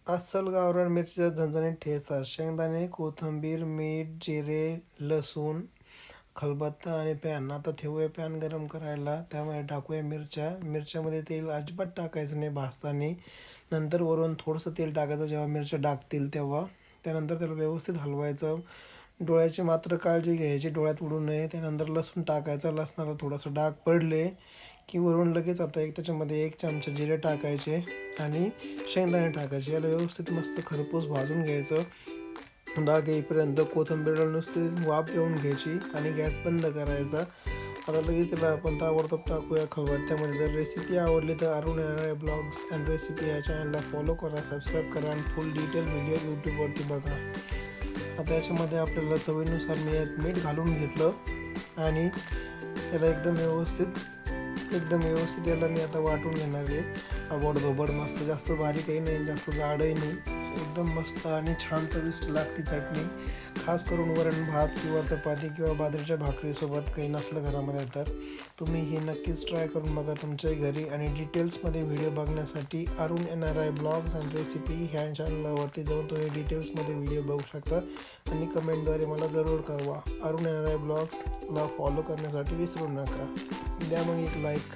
अस्सल गावरान मिरचीचा झणझणीत ठेचा, शेंगदाणे, कोथिंबीर, मीठ, जिरे, लसूण, खलबत्ता आणि पॅन. आता ठेवूया पॅन गरम करायला. त्यामध्ये टाकूया मिरच्या. मिरच्यामध्ये तेल अजिबात टाकायचं नाही भाजताना. नंतर वरून थोडंसं तेल टाकायचं जेव्हा मिरच्या टाकतील तेव्हा. त्यानंतर त्याला व्यवस्थित हलवायचं. डोळ्याची मात्र काळजी घ्यायची, डोळ्यात उडू नये. त्यानंतर लसूण टाकायचं. लसणाला थोडंसं डाग पडले की वरून लगेच आता त्याच्यामध्ये 1 चमचा जिरे टाकायचे आणि शेंगदाणे टाकायचे. याला व्यवस्थित मस्त खरपूस भाजून घ्यायचं. डाग येईपर्यंत कोथिंबीर नुसती वाफ येऊन घ्यायची आणि गॅस बंद करायचा. आता लगेच त्याला आपण ताबडतोब टाकूया खलबत्त्यामध्ये. जर रेसिपी आवडली तर Arun NRI blogs and recipe या चॅनलला फॉलो करा, सबस्क्राईब करा आणि फुल डिटेल व्हिडिओ यूट्यूबवरती बघा. आता याच्यामध्ये आपल्याला चवीनुसार मी यात मीठ घालून घेतलं आणि त्याला एकदम व्यवस्थित याला मी आता वाटून घेणार आहे. आबडधोबड मस्त, जास्त बारीकही नाही जास्त जाडही नाही, एकदम मस्त आणि छान चविष्ट लागते चटणी. खास करून वरण भात किंवा चपाती किंवा बाजरीच्या भाकरीसोबत काही नसलं घरामध्ये तर तुम्ही ही नक्कीच ट्राय करून बघा तुमच्याही घरी. आणि डिटेल्समध्ये व्हिडिओ बघण्यासाठी Arun NRI blogs and recipe ह्या चॅनलवरती जाऊन तुम्ही डिटेल्समध्ये व्हिडिओ बघू शकता आणि कमेंटद्वारे मला जरूर कळवा. अरुण NRI ब्लॉग्सला फॉलो करण्यासाठी विसरू नका. द्या मग एक लाईक.